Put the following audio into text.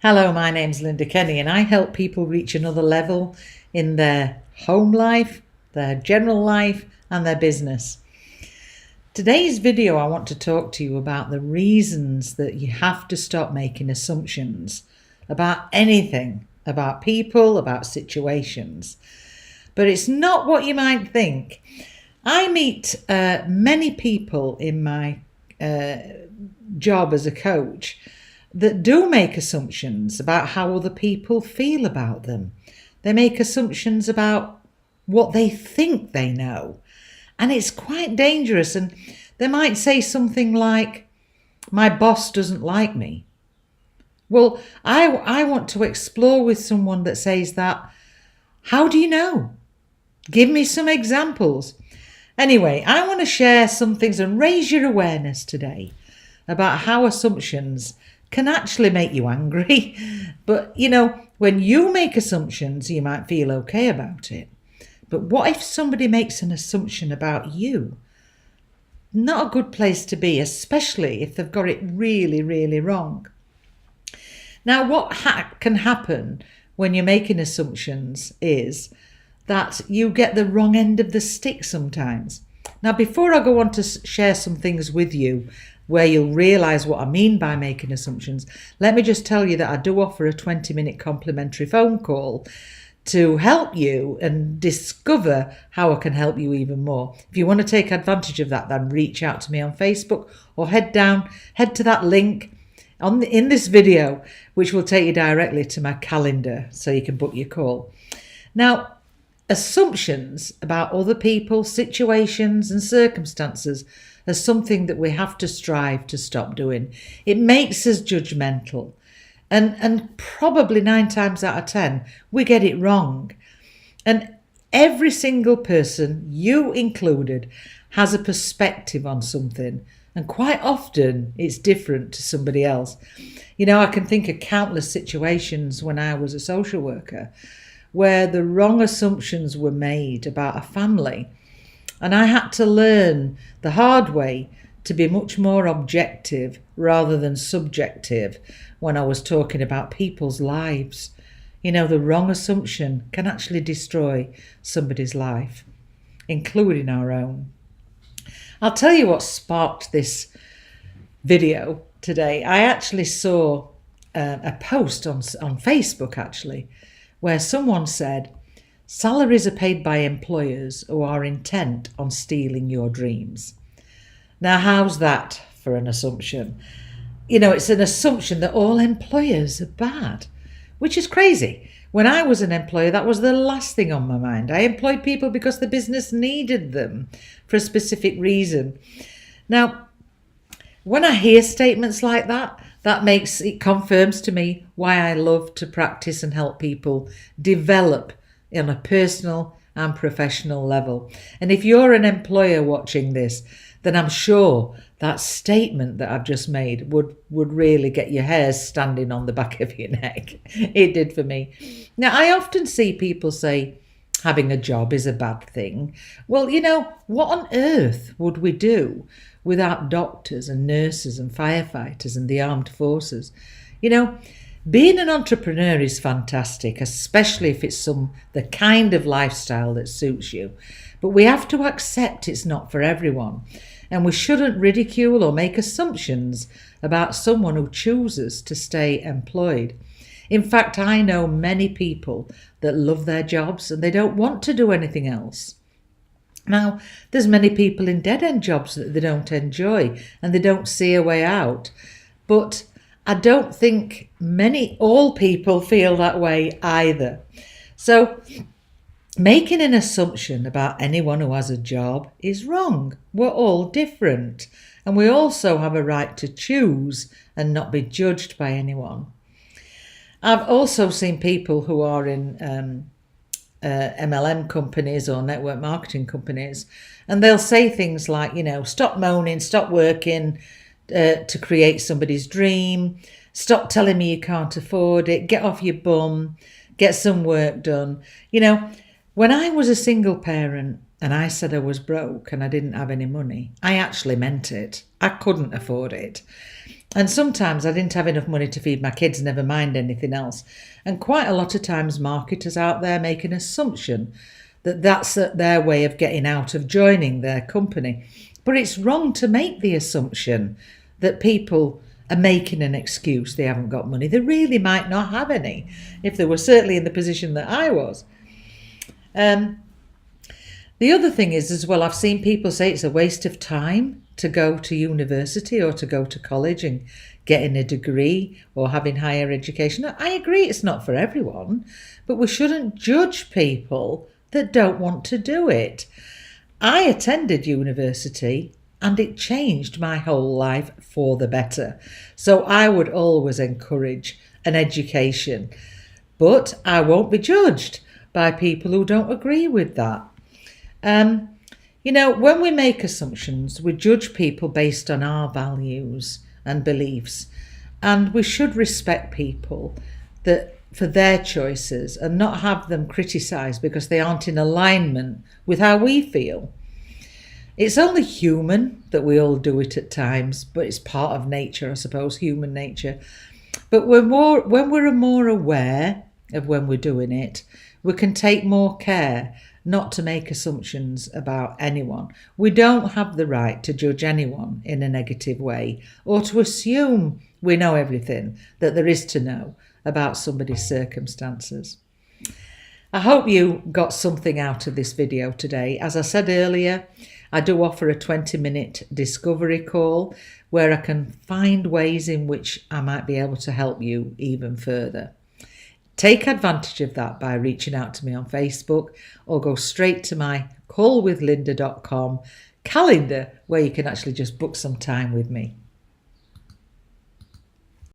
Hello, my name's Linda Kenny, and I help people reach another level in their home life, their general life, and their business. Today's video, I want to talk to you about the reasons that you have to stop making assumptions about anything, about people, about situations. But it's not what you might think. I meet many people in my job as a coach that do make assumptions about how other people feel about them. They make assumptions about what they think they know. And it's quite dangerous. And they might say something like, my boss doesn't like me. Well, I want to explore with someone that says that. How do you know? Give me some examples. Anyway, I want to share some things and raise your awareness today about how assumptions can actually make you angry. But, when you make assumptions, you might feel okay about it. But what if somebody makes an assumption about you? Not a good place to be, especially if they've got it really, really wrong. Now, what can happen when you're making assumptions is that you get the wrong end of the stick sometimes. Now, before I go on to share some things with you where you'll realise what I mean by making assumptions, let me just tell you that I do offer a 20-minute complimentary phone call to help you and discover how I can help you even more. If you want to take advantage of that, then reach out to me on Facebook or head to that link in this video, which will take you directly to my calendar so you can book your call. Now, assumptions about other people, situations and circumstances are something that we have to strive to stop doing. It makes us judgmental. And probably 9 times out of 10, we get it wrong. And every single person, you included, has a perspective on something. And quite often it's different to somebody else. I can think of countless situations when I was a social worker where the wrong assumptions were made about a family. And I had to learn the hard way to be much more objective rather than subjective when I was talking about people's lives. The wrong assumption can actually destroy somebody's life, including our own. I'll tell you what sparked this video today. I actually saw a post on Facebook, actually, where someone said, salaries are paid by employers who are intent on stealing your dreams. Now, how's that for an assumption? It's an assumption that all employers are bad, which is crazy. When I was an employer, that was the last thing on my mind. I employed people because the business needed them for a specific reason. Now, when I hear statements like that, it confirms to me why I love to practice and help people develop on a personal and professional level. And if you're an employer watching this, then I'm sure that statement that I've just made would really get your hairs standing on the back of your neck. It did for me. Now, I often see people say having a job is a bad thing. Well, what on earth would we do without doctors and nurses and firefighters and the armed forces? Being an entrepreneur is fantastic, especially if it's the kind of lifestyle that suits you. But we have to accept it's not for everyone. And we shouldn't ridicule or make assumptions about someone who chooses to stay employed. In fact, I know many people that love their jobs and they don't want to do anything else. Now, there's many people in dead-end jobs that they don't enjoy and they don't see a way out. But I don't think all people feel that way either. So making an assumption about anyone who has a job is wrong. We're all different. And we also have a right to choose and not be judged by anyone. I've also seen people who are in MLM companies or network marketing companies, and they'll say things like, stop moaning, stop working to create somebody's dream, stop telling me you can't afford it, get off your bum, get some work done. When I was a single parent and I said I was broke and I didn't have any money, I actually meant it. I couldn't afford it. And sometimes I didn't have enough money to feed my kids, never mind anything else. And quite a lot of times marketers out there make an assumption that that's their way of getting out of joining their company. But it's wrong to make the assumption that people are making an excuse they haven't got money. They really might not have any, if they were certainly in the position that I was. The other thing is as well, I've seen people say it's a waste of time to go to university or to go to college and getting a degree or having higher education. I agree it's not for everyone, but we shouldn't judge people that don't want to do it. I attended university and it changed my whole life for the better. So I would always encourage an education, but I won't be judged by people who don't agree with that. When we make assumptions, we judge people based on our values and beliefs, and we should respect people that for their choices and not have them criticised because they aren't in alignment with how we feel. It's only human that we all do it at times, but it's part of nature, I suppose, human nature. But when we're more aware of when we're doing it, we can take more care not to make assumptions about anyone. We don't have the right to judge anyone in a negative way or to assume we know everything that there is to know about somebody's circumstances. I hope you got something out of this video today. As I said earlier, I do offer a 20-minute discovery call where I can find ways in which I might be able to help you even further. Take advantage of that by reaching out to me on Facebook or go straight to my callwithlynda.com calendar where you can actually just book some time with me.